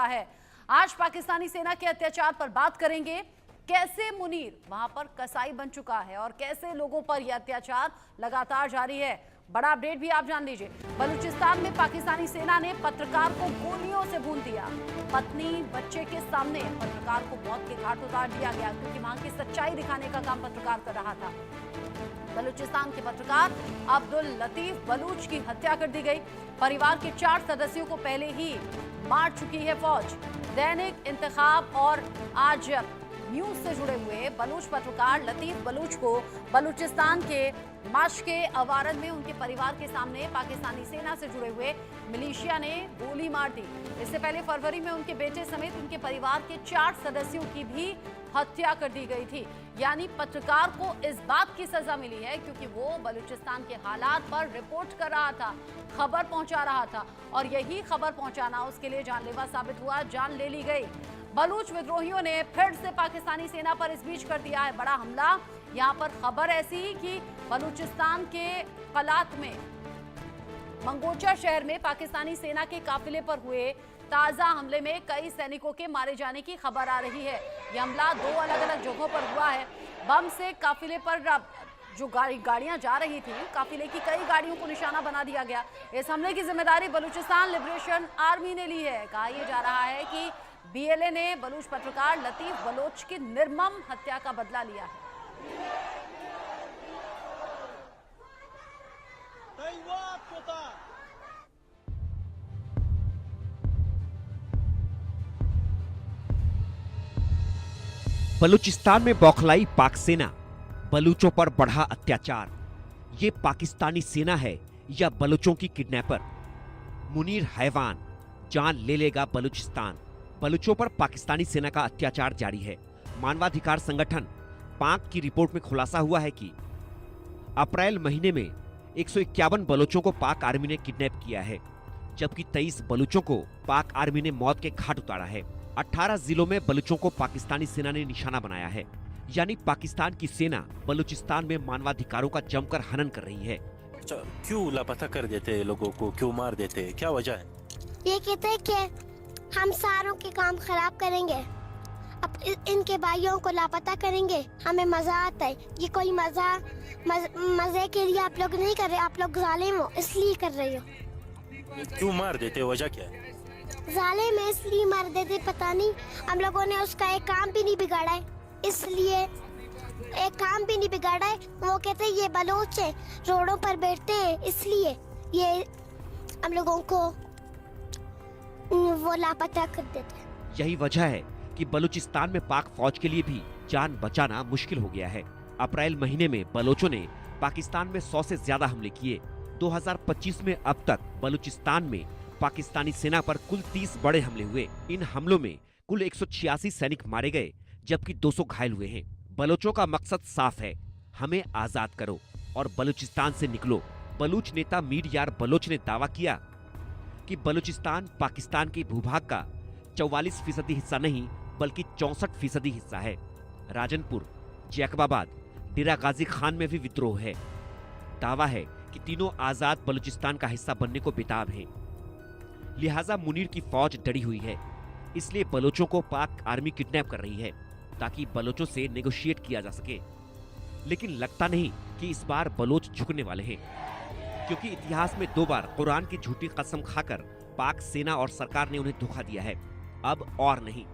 चुका है। आज पाकिस्तानी सेना के अत्याचार पर बात करेंगे, कैसे मुनीर वहां पर कसाई बन चुका है और कैसे लोगों पर यह अत्याचार लगातार जारी है। बड़ा अपडेट भी आप जान लीजिए। बलूचिस्तान में पाकिस्तानी सेना ने पत्रकार को गोलियों से भून दिया। पत्नी बच्चे के सामने पत्रकार को मौत के घाट उतार दिया गया, क्योंकि वहां की सच्चाई दिखाने का काम पत्रकार कर रहा था। बलूचिस्तान के पत्रकार अब्दुल लतीफ बलूच की हत्या कर दी गई। परिवार के 4 सदस्यों को पहले ही मार चुकी है फौज। दैनिक इंतखाब और आज न्यूज से जुड़े हुए बलूच पत्रकार लतीफ बलूच को बलूचिस्तान के माश के अवारन में उनके परिवार के सामने पाकिस्तानी सेना से जुड़े हुए मिलिशिया ने गोली मार दी। इससे पहले फरवरी में उनके बेटे समेत उनके परिवार के 4 सदस्यों की भी हत्या कर दी गई थी। यानी पत्रकार को इस बात की सजा मिली है क्योंकि वो बलूचिस्तान के हालात पर रिपोर्ट कर रहा था, खबर पहुंचा रहा था, और यही खबर पहुंचाना उसके लिए जानलेवा साबित हुआ, जान ले ली गई। बलूच विद्रोहियों ने फिर से पाकिस्तानी सेना पर इस बीच कर दिया है बड़ा हमला। यहां पर खबर ऐसी कि बलूचिस्तान के कलात में मंगोचा शहर में पाकिस्तानी सेना के काफिले पर हुए ताजा हमले में कई सैनिकों के मारे जाने की खबर आ रही है। यह हमला 2 अलग-अलग जगहों पर हुआ है। बम से काफिले पर जो गाड़ियां जा रही थी, काफिले की कई गाड़ियों को निशाना बना दिया गया। इस हमले की जिम्मेदारी बलूचिस्तान लिबरेशन आर्मी ने ली है। कहा यह जा रहा है कि बीएलए ने बलूच पत्रकार लतीफ बलोच की निर्मम हत्या का बदला लिया है। बलूचिस्तान में बौखलाई पाक सेना, बलूचों पर बढ़ा अत्याचार। ये पाकिस्तानी सेना है या बलूचों की किडनैपर? मुनीर हैवान, जान ले लेगा बलूचिस्तान। बलूचों पर पाकिस्तानी सेना का अत्याचार जारी है। मानवाधिकार संगठन पाक की रिपोर्ट में खुलासा हुआ है कि अप्रैल महीने में 151 बलूचों को पाक आर्मी ने किडनैप किया है, जबकि 23 बलूचों को पाक आर्मी ने मौत के घाट उतारा है। 18 जिलों में बलूचों को पाकिस्तानी सेना ने निशाना बनाया है। यानी पाकिस्तान की सेना बलूचिस्तान में मानवाधिकारों का जमकर हनन कर रही है। क्यों लापता कर देते लोगों को, क्यों मार देते, क्या वजह है? ये कहते हैं कि हम सारों के काम खराब करेंगे, अब इनके भाइयों को लापता करेंगे, हमें मजा आता है। ये कोई मजे के लिए आप लोग नहीं कर रहे, आप लोग जालिम हो इसलिए कर रहे हो। क्यों मार देते, वजह क्या है? जालिम है इसलिए मार देते, पता नहीं। हम लोगों ने उसका एक काम भी नहीं बिगाड़ा है, इसलिए एक काम भी नहीं बिगाड़ा है। वो कहते हैं ये बलोच है, रोडों पर बैठते हैं, इसलिए ये हम लोगों को वो लापता कर देते हैं। यही वजह है कि बलूचिस्तान में पाक फौज के लिए भी जान बचाना मुश्किल हो गया है। अप्रैल महीने में बलोचों ने पाकिस्तान में 100 से ज्यादा हमले किए। 2025 में अब तक बलूचिस्तान में पाकिस्तानी सेना पर कुल 30 बड़े हमले हुए। इन हमलों में कुल 186 सैनिक मारे गए, जबकि 200 घायल हुए हैं। बलोचों का मकसद साफ है, हमें आजाद करो और बलूचिस्तान से निकलो। बलूच नेता मीर यार बलोच ने दावा किया कि बलूचिस्तान पाकिस्तान के भूभाग का 44% हिस्सा नहीं बल्कि 64% हिस्सा है। राजनपुर, जैकबाबाद, डेरा गाजी खान में भी विद्रोह है। दावा है कि तीनों आजाद बलूचिस्तान का हिस्सा बनने को बेताब हैं। लिहाजा मुनीर की फौज डरी हुई है, इसलिए बलोचों को पाक आर्मी किडनैप कर रही है ताकि बलोचों से नेगोशिएट किया जा सके। लेकिन लगता नहीं कि इस बार बलोच झुकने वाले हैं, क्योंकि इतिहास में 2 बार कुरान की झूठी कसम खाकर पाक सेना और सरकार ने उन्हें धोखा दिया है। अब और नहीं,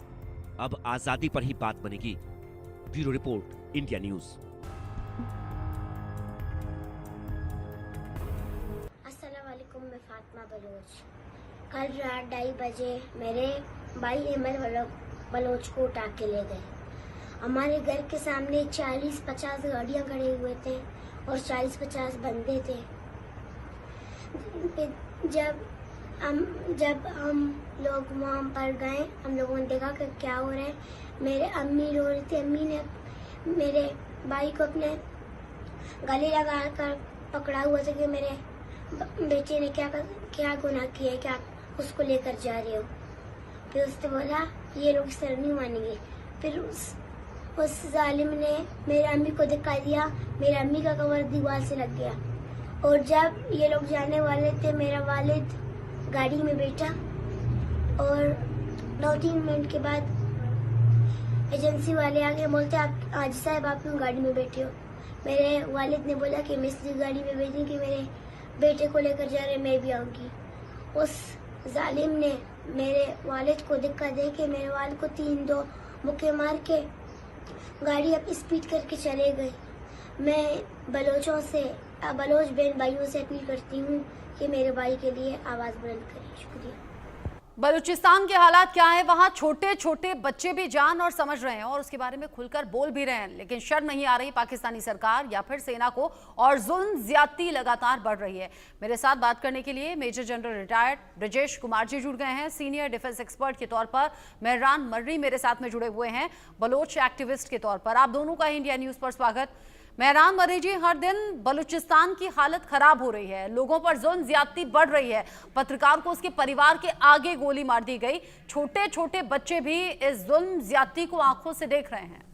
अब आजादी पर ही बात बनेगी। Bureau report, India news. अस्सलाम वालेकुम, मैं फातिमा बलोच। कल रात 2:30 बजे मेरे भाई अहमद बलोच को उठा के ले गए। हमारे घर के सामने 40-50 गाड़ियां खड़े हुए थे और 40-50 बंदे थे। जब हम लोग वहाँ पर गए, हम लोगों ने देखा कि क्या हो रहा है। मेरे अम्मी रो रही थी। अम्मी ने मेरे भाई को अपने गले लगा कर पकड़ा हुआ था कि मेरे बेटे ने क्या गुनाह किया है, क्या उसको लेकर जा रहे हो। फिर उसने बोला ये लोग सर नहीं मानेंगे। फिर उस जालिम ने मेरे अम्मी को दिखा दिया। मेरे अम्मी का कमर दीवार से लग गया और जब ये लोग जाने वाले थे, मेरा वालिद गाड़ी में बैठा और 2-3 मिनट के बाद एजेंसी वाले आके बोलते आप आज साहब आप क्यों गाड़ी में बैठे हो। मेरे वालिद ने बोला कि मैं इसलिए गाड़ी में बैठी कि मेरे बेटे को लेकर जा रहे, मैं भी आऊँगी। उस जालिम ने मेरे वालिद को धक्का दे के मेरे वालिद को 3-2 मुक्के मार के गाड़ी अब स्पीड करके चले गए। मैं बलोचों से बलोच बहन भाइयों से अपील करती हूँ कि मेरे भाई के लिए आवाज़ बुलंद करें। शुक्रिया। बलूचिस्तान के हालात क्या है, वहां छोटे छोटे बच्चे भी जान और समझ रहे हैं और उसके बारे में खुलकर बोल भी रहे हैं, लेकिन शर्म नहीं आ रही पाकिस्तानी सरकार या फिर सेना को, और जुल्म ज्यादती लगातार बढ़ रही है। मेरे साथ बात करने के लिए major general retired Brajesh Kumar ji जुड़ गए हैं, सीनियर डिफेंस एक्सपर्ट के तौर पर मेहरान मर्री मेरे साथ में जुड़े हुए हैं, बलोच एक्टिविस्ट के तौर पर। आप दोनों का इंडिया न्यूज पर स्वागत। मेहरान मर्री जी, हर दिन बलूचिस्तान की हालत खराब हो रही है, लोगों पर जुल्म ज्यादती बढ़ रही है, पत्रकार को उसके परिवार के आगे गोली मार दी गई, छोटे छोटे बच्चे भी इस जुल्म ज्यादती को आंखों से देख रहे हैं।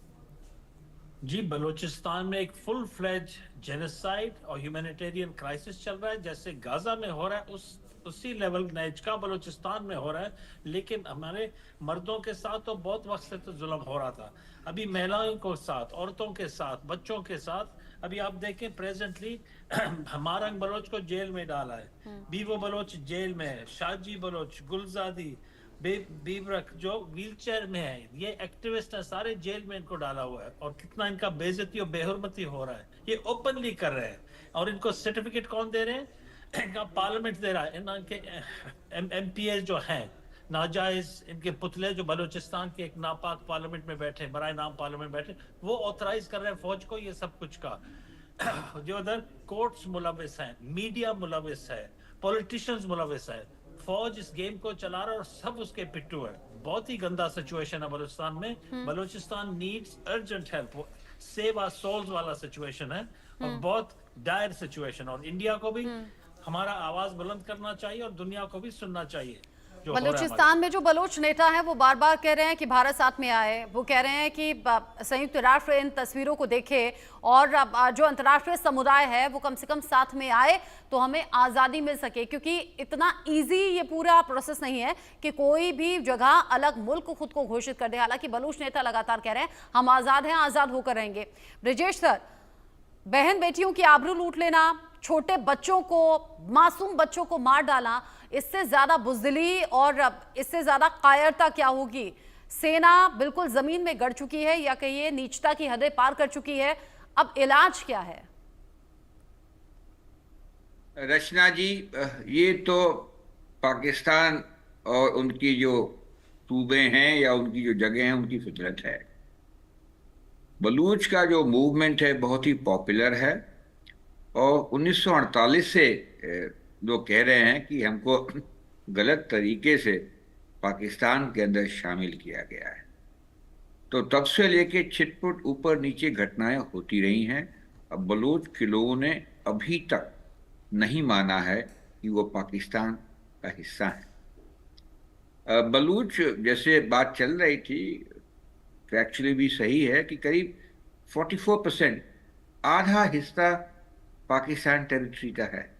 जी, बलूचिस्तान में एक फुल फ्लेज जेनोसाइड और ह्यूमैनिटेरियन क्राइसिस चल रहा है, जैसे गाजा में हो रहा है उसी लेवल नेचका बलूचिस्तान में हो रहा है। लेकिन हमारे मर्दों के साथ तो बहुत वक्त से तो जुल्म हो रहा था, अभी महिलाओं के साथ, औरतों के साथ, बच्चों के साथ। अभी आप देखें प्रेजेंटली हमारंग बलोच को जेल में डाला है, बीवो बलोच जेल में है, शाजी बलोच, गुलजादी, बीबरक जो व्हीलचेयर में है, ये एक्टिविस्ट है, सारे जेल में इनको डाला हुआ है। और कितना इनका बेइज्जती और बेहुरमती हो रहा है, ये ओपनली कर रहे हैं। और इनको सर्टिफिकेट कौन दे रहे हैं? इनका पार्लियामेंट दे रहा है। इनके एमपीए जो हैं नाजायज, इनके पुतले जो बलूचिस्तान के एक नापाक पार्लियामेंट में बैठे, बराए नाम पार्लियामेंट बैठे, वो ऑथराइज कर रहे हैं फौज को ये सब कुछ का। जो उधर कोर्ट्स मुलविस हैं, मीडिया मुलविस है, पॉलिटिशियंस मुलविस है, फौज इस गेम को चला रहा है और सब उसके पिट्टू है। बहुत ही गंदा सिचुएशन है बलूचिस्तान में। Balochistan needs urgent help, save our souls वाला सिचुएशन है और बहुत डायर सिचुएशन। और इंडिया को भी हमारा आवाज बुलंद करना चाहिए और दुनिया को भी सुनना चाहिए। बलूचिस्तान में जो बलोच नेता है वो बार बार कह रहे हैं कि भारत साथ में आए, वो कह रहे हैं कि संयुक्त राष्ट्र इन तस्वीरों को देखे और जो अंतर्राष्ट्रीय समुदाय है वो कम से कम साथ में आए तो हमें आज़ादी मिल सके, क्योंकि इतना इजी ये पूरा प्रोसेस नहीं है कि कोई भी जगह अलग मुल्क खुद को घोषित कर दे। हालांकि बलूच नेता लगातार कह रहे हैं हम आज़ाद हैं, आज़ाद होकर रहेंगे। ब्रजेश सर, बहन बेटियों की आबरू लूट लेना, छोटे बच्चों को, मासूम बच्चों को मार डालना, इससे ज्यादा बुज़दिली और इससे ज्यादा कायरता क्या होगी? सेना बिल्कुल जमीन में गड़ चुकी है या कहिए नीचता की हदें पार कर चुकी है, अब इलाज क्या है? रचना जी, ये तो पाकिस्तान और उनकी जो सूबे हैं या उनकी जो जगह हैं उनकी फितरत है। बलूच का जो मूवमेंट है बहुत ही पॉपुलर है और 1948 से जो कह रहे हैं कि हमको गलत तरीके से पाकिस्तान के अंदर शामिल किया गया है, तो तब से लेके छिटपुट ऊपर नीचे घटनाएं होती रही हैं। अब बलूच के लोगों ने अभी तक नहीं माना है कि वो पाकिस्तान का हिस्सा है। बलूच जैसे बात चल रही थी, एक्चुअली भी सही है कि करीब 44%, आधा हिस्सा पाकिस्तान टेरिटरी का है।